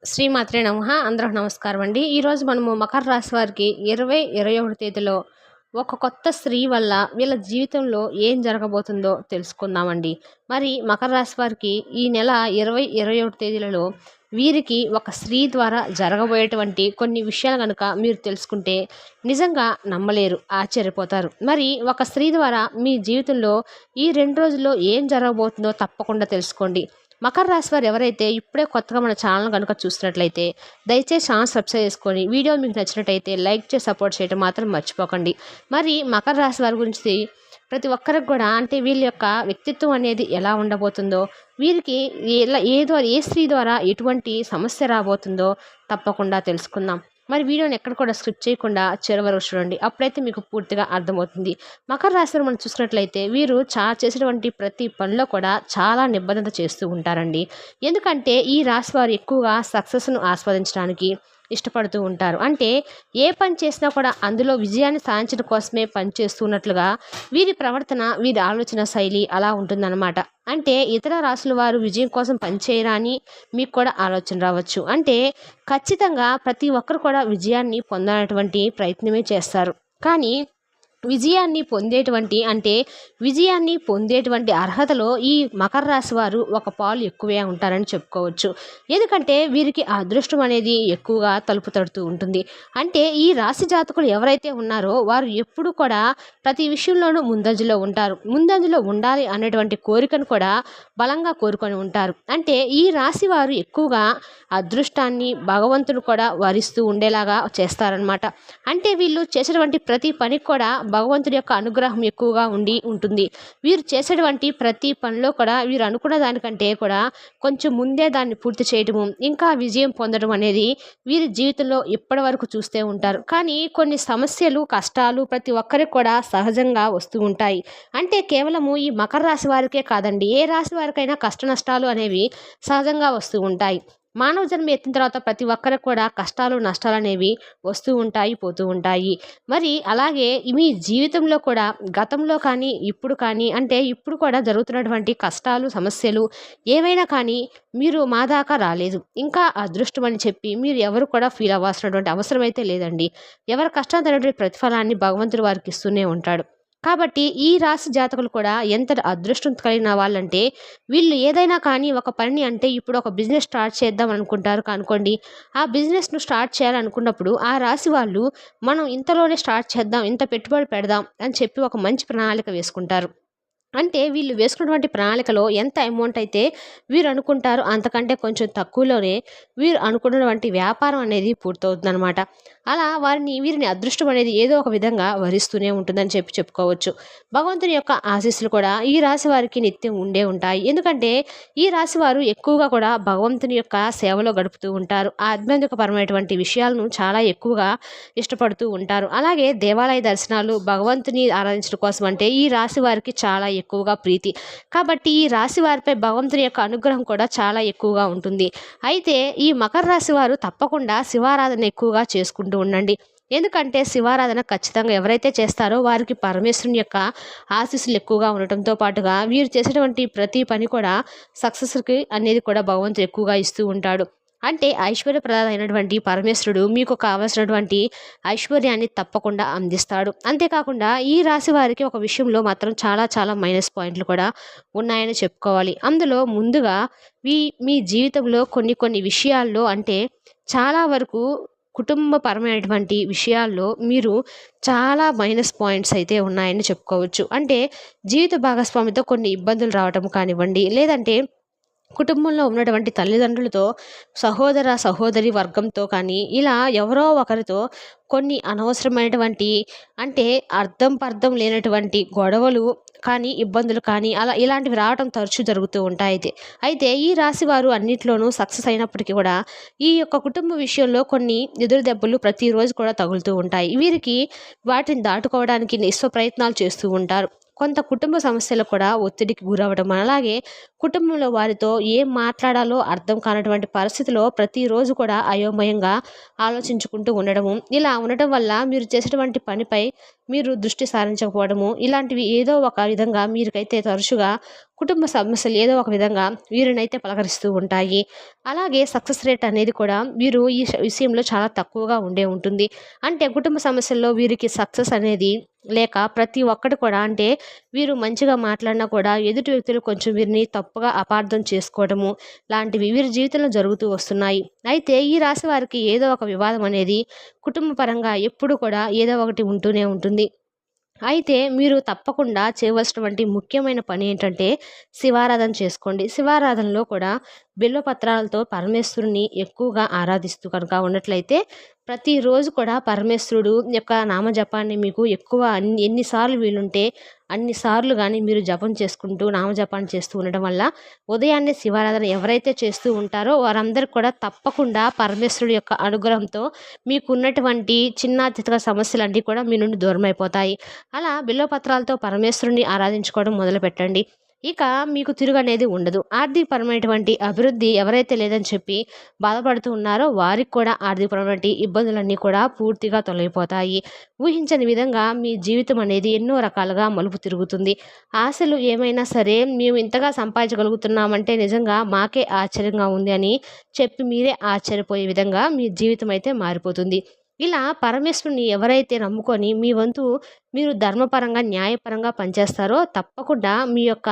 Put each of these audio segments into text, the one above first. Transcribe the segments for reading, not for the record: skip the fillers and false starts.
శ్రీమాత్రే నమః. అందరికి నమస్కారం అండి. ఈరోజు మనము మకర రాశి వారికి 21 తేదీలో ఒక కొత్త స్త్రీ వల్ల వీళ్ళ జీవితంలో ఏం జరగబోతుందో తెలుసుకుందామండి. మరి మకర రాశి వారికి ఈ నెల 21 తేదీలలో వీరికి ఒక స్త్రీ ద్వారా జరగబోయేటువంటి కొన్ని విషయాలు కనుక మీరు తెలుసుకుంటే నిజంగా నమ్మలేరు, ఆశ్చర్యపోతారు. మరి ఒక స్త్రీ ద్వారా మీ జీవితంలో ఈ 2 రోజుల్లో ఏం జరగబోతుందో తప్పకుండా తెలుసుకోండి. మకర రాశి వారు ఎవరైతే ఇప్పుడే కొత్తగా మన ఛానల్ కనుక చూసినట్లయితే దయచేసి ఛానల్ సబ్స్క్రైబ్ చేసుకొని వీడియో మీకు నచ్చినట్టయితే లైక్ చేసి సపోర్ట్ చేయడం మాత్రం మర్చిపోకండి. మరి మకర రాశి వారి గురించి ప్రతి ఒక్కరికి కూడా అంటే వీళ్ళ యొక్క వ్యక్తిత్వం అనేది ఎలా ఉండబోతుందో, వీరికి ఏ స్త్రీ ద్వారా ఎటువంటి సమస్య రాబోతుందో తప్పకుండా తెలుసుకుందాం. మరి వీడియోని ఎక్కడ కూడా స్కిప్ చేయకుండా చివరి వరకు చూడండి, అప్పుడైతే మీకు పూర్తిగా అర్థమవుతుంది. మకర రాశి వారు మనం చూసినట్లయితే వీరు చేసేటువంటి ప్రతి పనిలో కూడా చాలా నిబద్ధత చేస్తూ ఉంటారండి. ఎందుకంటే ఈ రాశి వారు ఎక్కువగా సక్సెస్ను ఆస్వాదించడానికి ఇష్టపడుతూ ఉంటారు. అంటే ఏ పని చేసినా కూడా అందులో విజయాన్ని సాధించడం కోసమే పని చేస్తున్నట్లుగా వీరి ప్రవర్తన, వీరి ఆలోచన శైలి అలా ఉంటుందన్నమాట. అంటే ఇతర రాశుల వారు విజయం కోసం పనిచేయరా అని మీకు కూడా ఆలోచన రావచ్చు. అంటే ఖచ్చితంగా ప్రతి ఒక్కరు కూడా విజయాన్ని పొందాలనేటువంటి ప్రయత్నమే చేస్తారు. కానీ విజయాన్ని పొందేటువంటి అర్హతలో ఈ మకర రాశి వారు ఒక పాలు ఎక్కువే ఉంటారని చెప్పుకోవచ్చు. ఎందుకంటే వీరికి ఆ అదృష్టం అనేది ఎక్కువగా తలుపు తడుతూ ఉంటుంది. అంటే ఈ రాశి జాతకులు ఎవరైతే ఉన్నారో వారు ఎప్పుడు కూడా ప్రతి విషయంలోనూ ముందంజలో ఉంటారు. ముందంజలో ఉండాలి అనేటువంటి కోరికను కూడా బలంగా కోరుకొని ఉంటారు. అంటే ఈ రాశి వారు ఎక్కువగా అదృష్టాన్ని భగవంతుడు కూడా వరిస్తూ ఉండేలాగా చేస్తారనమాట. అంటే వీళ్ళు చేసేటువంటి ప్రతి పనికి కూడా భగవంతుడి యొక్క అనుగ్రహం ఎక్కువగా ఉంటుంది. వీరు చేసేటువంటి ప్రతి పనిలో కూడా వీరు అనుకున్న దానికంటే కూడా కొంచెం ముందే దాన్ని పూర్తి చేయడము, ఇంకా విజయం పొందడం అనేది వీరి జీవితంలో ఇప్పటి వరకు చూస్తూ ఉంటారు. కానీ కొన్ని సమస్యలు, కష్టాలు ప్రతి ఒక్కరికి కూడా సహజంగా వస్తూ ఉంటాయి. అంటే కేవలము ఈ మకర రాశి వారికే కాదండి, ఏ రాశి వారికైనా కష్ట నష్టాలు అనేవి సహజంగా వస్తూ ఉంటాయి. మానవ జన్మ ఎత్తిన తర్వాత ప్రతి ఒక్కరికి కూడా కష్టాలు, నష్టాలు అనేవి వస్తూ ఉంటాయి, పోతూ ఉంటాయి. మరి అలాగే మీ జీవితంలో కూడా గతంలో కానీ ఇప్పుడు కానీ అంటే ఇప్పుడు కూడా జరుగుతున్నటువంటి కష్టాలు, సమస్యలు ఏవైనా కానీ మీరు మా దాకా రాలేదు, ఇంకా అదృష్టం అని చెప్పి మీరు ఎవరు కూడా ఫీల్ అవ్వాల్సినటువంటి అవసరం అయితే లేదండి. ఎవరి కష్టం తగినటువంటి ప్రతిఫలాన్ని భగవంతుడు వారికి ఇస్తూనే ఉంటాడు. కాబట్టి ఈ రాశి జాతకులు కూడా ఎంత అదృష్టం కలిగిన వాళ్ళంటే వీళ్ళు ఏదైనా కానీ ఒక పనిని అంటే ఇప్పుడు ఒక బిజినెస్ స్టార్ట్ చేద్దాం అనుకుంటారు అనుకోండి. ఆ బిజినెస్ను స్టార్ట్ చేయాలనుకున్నప్పుడు ఆ రాశి వాళ్ళు మనం ఇంతలోనే స్టార్ట్ చేద్దాం, ఇంత పెట్టుబడి పెడదాం అని చెప్పి ఒక మంచి ప్రణాళిక వేసుకుంటారు. అంటే వీళ్ళు వేసుకున్నటువంటి ప్రణాళికలో ఎంత అమౌంట్ అయితే వీరు అనుకుంటారో అంతకంటే కొంచెం తక్కువలోనే వీరు అనుకున్నటువంటి వ్యాపారం అనేది పూర్తవుతుందన్నమాట. అలా వీరిని అదృష్టం అనేది ఏదో ఒక విధంగా వరిస్తూనే ఉంటుందని చెప్పుకోవచ్చు. భగవంతుని యొక్క ఆశీస్సులు కూడా ఈ రాశి వారికి నిత్యం ఉండే ఉంటాయి. ఎందుకంటే ఈ రాశి వారు ఎక్కువగా కూడా భగవంతుని యొక్క సేవలో గడుపుతూ ఉంటారు. ఆధ్యాత్మికపరమైనటువంటి విషయాలను చాలా ఎక్కువగా ఇష్టపడుతూ ఉంటారు. అలాగే దేవాలయ దర్శనాలు, భగవంతుని ఆరాధించడం కోసం అంటే ఈ రాశి వారికి చాలా ఎక్కువగా ప్రీతి. కాబట్టి ఈ రాశి వారిపై భగవంతుని యొక్క అనుగ్రహం కూడా చాలా ఎక్కువగా ఉంటుంది. అయితే ఈ మకర రాశి వారు తప్పకుండా శివారాధన ఎక్కువగా చేసుకుంటూ ఉండండి. ఎందుకంటే శివారాధన ఖచ్చితంగా ఎవరైతే చేస్తారో వారికి పరమేశ్వరుని యొక్క ఆశీస్సులు ఎక్కువగా ఉండటంతో పాటుగా వీరు చేసేటువంటి ప్రతి పని కూడా సక్సెస్కి అనేది కూడా భగవంతుడు ఎక్కువగా ఇస్తూ ఉంటాడు. అంటే ఐశ్వర్యప్రదాయమైనటువంటి పరమేశ్వరుడు మీకు కావలసినటువంటి ఐశ్వర్యాన్ని తప్పకుండా అందిస్తాడు. అంతేకాకుండా ఈ రాశి వారికి ఒక విషయంలో మాత్రం చాలా చాలా మైనస్ పాయింట్లు కూడా ఉన్నాయని చెప్పుకోవాలి. అందులో ముందుగా మీ జీవితంలో కొన్ని విషయాల్లో అంటే చాలా వరకు కుటుంబపరమైనటువంటి విషయాల్లో మీరు చాలా మైనస్ పాయింట్స్ అయితే ఉన్నాయని చెప్పుకోవచ్చు. అంటే జీవిత భాగస్వామితో కొన్ని ఇబ్బందులు రావటం కానివ్వండి, లేదంటే కుటుంబంలో ఉన్నటువంటి తల్లిదండ్రులతో, సహోదరి వర్గంతో కానీ ఇలా ఎవరో ఒకరితో కొన్ని అనవసరమైనటువంటి అంటే పర్థం లేనటువంటి గొడవలు కానీ, ఇబ్బందులు కానీ అలా ఇలాంటివి రావడం తరచూ జరుగుతూ ఉంటాయి. అయితే ఈ రాశి వారు అన్నిట్లోనూ సక్సెస్ అయినప్పటికీ కూడా ఈ యొక్క కుటుంబ విషయంలో కొన్ని ఎదురు దెబ్బలు ప్రతిరోజు కూడా తగులుతూ ఉంటాయి. వీరికి వాటిని దాటుకోవడానికి ప్రయత్నాలు చేస్తూ ఉంటారు. కొంత కుటుంబ సమస్యలు కూడా ఒత్తిడికి గురవడం, అలాగే కుటుంబంలో వారితో ఏం మాట్లాడాలో అర్థం కానటువంటి పరిస్థితిలో ప్రతిరోజు కూడా అయోమయంగా ఆలోచించుకుంటూ ఉండడము. ఇలా ఉండటం వల్ల మీరు చేసేటువంటి పనిపై మీరు దృష్టి సారించకపోవడము, ఇలాంటివి ఏదో ఒక విధంగా మీరుకైతే తరచుగా కుటుంబ సమస్యలు ఏదో ఒక విధంగా వీరినైతే పలకరిస్తూ ఉంటాయి. అలాగే సక్సెస్ రేట్ అనేది కూడా వీరు ఈ విషయంలో చాలా తక్కువగా ఉంటుంది. అంటే కుటుంబ సమస్యల్లో వీరికి సక్సెస్ అనేది లేక ప్రతి ఒక్కటి కూడా అంటే వీరు మంచిగా మాట్లాడినా కూడా ఎదుటి వ్యక్తులు కొంచెం వీరిని తప్పుగా అపార్థం చేసుకోవడము లాంటివి వీరి జీవితంలో జరుగుతూ వస్తున్నాయి. అయితే ఈ రాశి వారికి ఏదో ఒక వివాదం అనేది కుటుంబ పరంగా ఎప్పుడు కూడా ఏదో ఒకటి ఉంటూనే ఉంటుంది. అయితే మీరు తప్పకుండా చేయవలసినటువంటి ముఖ్యమైన పని ఏంటంటే శివారాధన చేసుకోండి. శివారాధనలో కూడా బిల్వపత్రాలతో పరమేశ్వరుని ఎక్కువగా ఆరాధిస్తూ కనుక ఉన్నట్లయితే ప్రతిరోజు కూడా పరమేశ్వరుడు యొక్క నామజపాన్ని మీకు ఎక్కువ ఎన్నిసార్లు వీలుంటే అన్నిసార్లు కానీ మీరు జపం చేసుకుంటూ నామజపాన్ని చేస్తూ ఉండడం వల్ల ఉదయాన్నే శివారాధన ఎవరైతే చేస్తూ ఉంటారో వారందరికీ కూడా తప్పకుండా పరమేశ్వరుడు యొక్క అనుగ్రహంతో మీకున్నటువంటి చిన్న చితక సమస్యలన్నీ కూడా మీ నుండి దూరం అయిపోతాయి. అలా బిల్వపత్రాలతో పరమేశ్వరుని ఆరాధించుకోవడం మొదలుపెట్టండి. ఇక మీకు తిరుగనేది ఉండదు. ఆర్థికపరమైనటువంటి అభివృద్ధి ఎవరైతే లేదని చెప్పి బాధపడుతూ ఉన్నారో వారికి కూడా ఆర్థికపరమైనటువంటి ఇబ్బందులన్నీ కూడా పూర్తిగా తొలగిపోతాయి. ఊహించని విధంగా మీ జీవితం అనేది ఎన్నో రకాలుగా మలుపు తిరుగుతుంది. ఆశలు ఏమైనా సరే మేము ఇంతగా సంపాదించగలుగుతున్నామంటే నిజంగా మాకే ఆశ్చర్యంగా ఉంది అని చెప్పి మీరే ఆశ్చర్యపోయే విధంగా మీ జీవితం అయితే మారిపోతుంది. ఇలా పరమేశ్వరుని ఎవరైతే నమ్ముకొని మీ వంతు మీరు ధర్మపరంగా, న్యాయపరంగా పనిచేస్తారో తప్పకుండా మీ యొక్క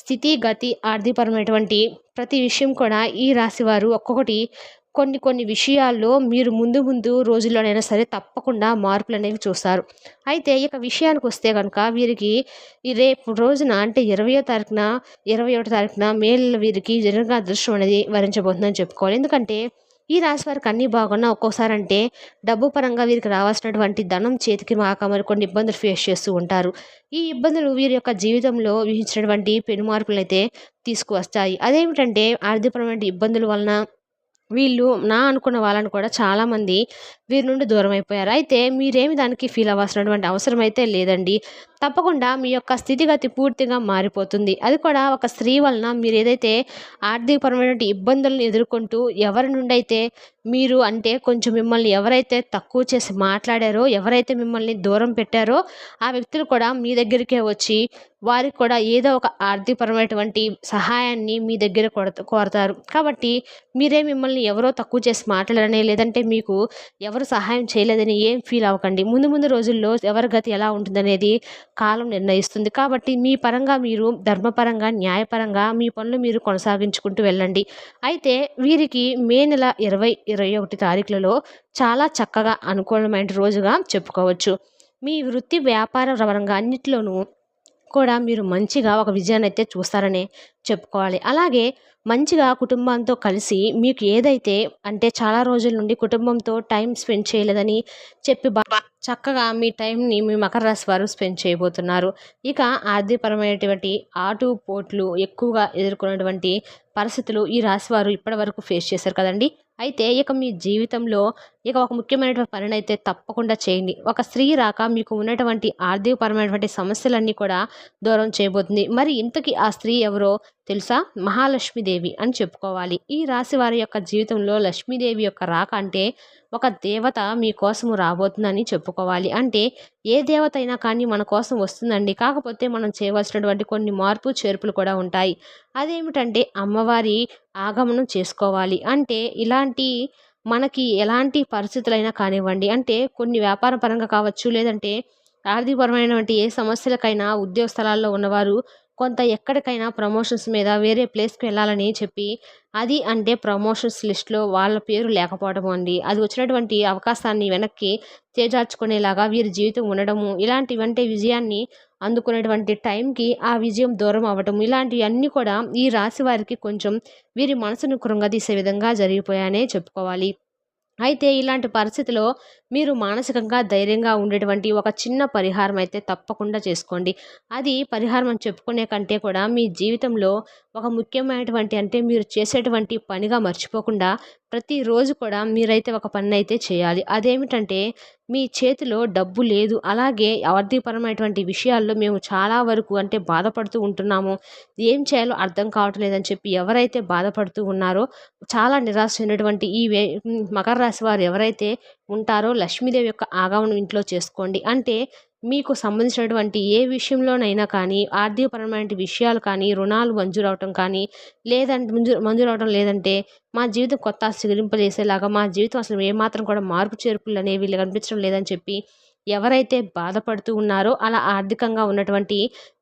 స్థితి, గతి, ఆర్థికపరమైనటువంటి ప్రతి విషయం కూడా ఈ రాశివారు ఒక్కొక్కటి కొన్ని కొన్ని విషయాల్లో మీరు ముందు ముందు రోజుల్లోనైనా సరే తప్పకుండా మార్పులనేవి చూస్తారు. అయితే ఇక విషయానికొస్తే గనుక వీరికి ఈ రేపు రోజున అంటే 20వ తారీఖున, 21వ తారీఖున మేలు వీరికి జనరల్‌గా అదృష్టం అనేది వరించబోతుందని చెప్పుకోవాలి. ఎందుకంటే ఈ రాశి వారికి అన్నీ బాగున్నా ఒక్కోసారి అంటే డబ్బు పరంగా వీరికి రావాల్సినటువంటి ధనం చేతికి రాక మరి కొన్ని ఇబ్బందులు ఫేస్ చేస్తూ ఉంటారు. ఈ ఇబ్బందులు వీరి యొక్క జీవితంలో ఊహించినటువంటి పెనుమార్పులైతే తీసుకువస్తాయి. అదేమిటంటే ఆర్థికపరమైన ఇబ్బందుల వలన వీళ్ళు నా అనుకున్న వాళ్ళని కూడా చాలామంది వీరి నుండి దూరం అయిపోయారు. అయితే మీరేమి దానికి ఫీల్ అవ్వాల్సినటువంటి అవసరం అయితే లేదండి. తప్పకుండా మీ యొక్క స్థితిగతి పూర్తిగా మారిపోతుంది. అది కూడా ఒక స్త్రీ వలన మీరు ఏదైతే ఆర్థికపరమైనటువంటి ఇబ్బందులను ఎదుర్కొంటూ ఎవరి నుండి అయితే మీరు అంటే కొంచెం మిమ్మల్ని ఎవరైతే తక్కువ చేసి మాట్లాడారో, ఎవరైతే మిమ్మల్ని దూరం పెట్టారో ఆ వ్యక్తులు కూడా మీ దగ్గరికే వచ్చి వారికి కూడా ఏదో ఒక ఆర్థికపరమైనటువంటి సహాయాన్ని మీ దగ్గర కోరతారు. కాబట్టి మీరే మిమ్మల్ని ఎవరో తక్కువ చేసి మాట్లాడారని లేదంటే మీకు ఎవరు సహాయం చేయలేదని ఏం ఫీల్ అవ్వకండి. ముందు ముందు రోజుల్లో ఎవరి గతి ఎలా ఉంటుందనేది కాలం నిర్ణయిస్తుంది. కాబట్టి మీ పరంగా మీరు ధర్మపరంగా, న్యాయపరంగా మీ పనులు మీరు కొనసాగించుకుంటూ వెళ్ళండి. అయితే వీరికి మే నెల 20, 21 తారీఖులలో చాలా చక్కగా అనుకూలమైన రోజుగా చెప్పుకోవచ్చు. మీ వృత్తి, వ్యాపార పరంగా అన్నిట్లోనూ కూడా మీరు మంచిగా ఒక విజయాన్నైతే చూస్తారనే చెప్పుకోవాలి. అలాగే మంచిగా కుటుంబంతో కలిసి మీకు ఏదైతే అంటే చాలా రోజుల నుండి కుటుంబంతో టైం స్పెండ్ చేయలేదని చెప్పి చక్కగా మీ టైంని మీ మకర రాశి వారు స్పెండ్ చేయబోతున్నారు. ఇక ఆర్థికపరమైనటువంటి ఆటుపోట్లు ఎక్కువగా ఎదుర్కొన్నటువంటి పరిస్థితులు ఈ రాశి వారు ఇప్పటివరకు ఫేస్ చేశారు కదండి. అయితే ఇక మీ జీవితంలో ఇక ఒక ముఖ్యమైనటువంటి పనినైతే తప్పకుండా చేయండి. ఒక స్త్రీ రాక మీకు ఉన్నటువంటి ఆర్థికపరమైనటువంటి సమస్యలన్నీ కూడా దూరం చేయబోతుంది. మరి ఇంతకీ ఆ స్త్రీ ఎవరో తెలుసా? మహాలక్ష్మీదేవి అని చెప్పుకోవాలి. ఈ రాశి వారి యొక్క జీవితంలో లక్ష్మీదేవి యొక్క రాక అంటే ఒక దేవత మీకోసము రాబోతుందని చెప్పుకోవాలి. అంటే ఏ దేవత అయినా కానీ మన కోసం వస్తుందండి. కాకపోతే మనం చేయవలసినటువంటి కొన్ని మార్పు చేర్పులు కూడా ఉంటాయి. అదేమిటంటే అమ్మవారి ఆగమనం చేసుకోవాలి. అంటే ఇలాంటి మనకి ఎలాంటి పరిస్థితులైనా కానివ్వండి, అంటే కొన్ని వ్యాపార పరంగా కావచ్చు, లేదంటే ఆర్థికపరమైనటువంటి ఏ సమస్యలకైనా ఉద్యోగ స్థలాల్లో ఉన్నవారు కొంత ఎక్కడికైనా ప్రమోషన్స్ మీద వేరే ప్లేస్కి వెళ్ళాలని చెప్పి అది అంటే ప్రమోషన్స్ లిస్ట్లో వాళ్ళ పేరు లేకపోవడం అండి. అది వచ్చినటువంటి అవకాశాన్ని వెనక్కి చేజార్చుకునేలాగా వీరి జీవితం ఉండడము, ఇలాంటివంటే విజయాన్ని అందుకునేటువంటి టైంకి ఆ విజయం దూరం అవ్వటం, ఇలాంటివన్నీ కూడా ఈ రాశి వారికి కొంచెం వీరి మనసును కృంగదీసే విధంగా జరిగిపోయాయనే చెప్పుకోవాలి. అయితే ఇలాంటి పరిస్థితిలో మీరు మానసికంగా ధైర్యంగా ఉండేటువంటి ఒక చిన్న పరిహారం అయితే తప్పకుండా చేసుకోండి. అది పరిహారం అని చెప్పుకునే కంటే కూడా మీ జీవితంలో ఒక ముఖ్యమైనటువంటి అంటే మీరు చేసేటువంటి పనిగా మర్చిపోకుండా ప్రతిరోజు కూడా మీరైతే ఒక పనినైతే చేయాలి. అదేమిటంటే మీ చేతిలో డబ్బు లేదు. అలాగే ఆర్థికపరమైనటువంటి విషయాల్లో మేము చాలా వరకు అంటే బాధపడుతూ ఉంటున్నాము. ఏం చేయాలో అర్థం కావటం లేదని చెప్పి ఎవరైతే బాధపడుతూ ఉన్నారో, చాలా నిరాశ చెందినటువంటి మకర రాశి వారు ఎవరైతే ఉంటారో లక్ష్మీదేవి యొక్క ఆగమనం ఇంట్లో చేసుకోండి. అంటే మీకు సంబంధించినటువంటి ఏ విషయంలోనైనా కానీ, ఆర్థికపరమైన విషయాలు కానీ, రుణాలు మంజూరవటం కానీ, లేదంటే మంజూరవటం లేదంటే మా జీవితం కొత్త చిగురింపజేసేలాగా మా జీవితం అసలు ఏమాత్రం కూడా మార్పు చేర్పులు అనేవి కనిపించడం లేదని చెప్పి ఎవరైతే బాధపడుతూ ఉన్నారో అలా ఆర్థికంగా ఉన్నటువంటి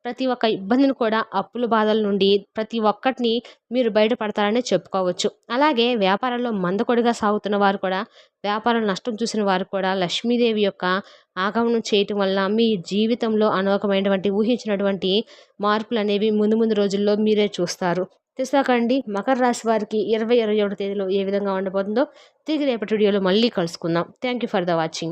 ప్రతి ఒక్క ఇబ్బందిని కూడా అప్పుల బాధల నుండి ప్రతి ఒక్కటిని మీరు బయటపడతారనే చెప్పుకోవచ్చు. అలాగే వ్యాపారంలో మందకొడిగా సాగుతున్న వారు కూడా, వ్యాపారం నష్టం చూసిన వారు కూడా లక్ష్మీదేవి యొక్క ఆగమనం చేయటం వల్ల మీ జీవితంలో అనవకమైనటువంటి ఊహించినటువంటి మార్పులు అనేవి ముందు ముందు రోజుల్లో మీరే చూస్తారు. చూసాకండి మకర రాశి వారికి 21 తేదీలో ఏ విధంగా ఉండబోతుందో తిరిగి రేపటి వీడియోలో మళ్ళీ కలుసుకుందాం. Thank you for the watching.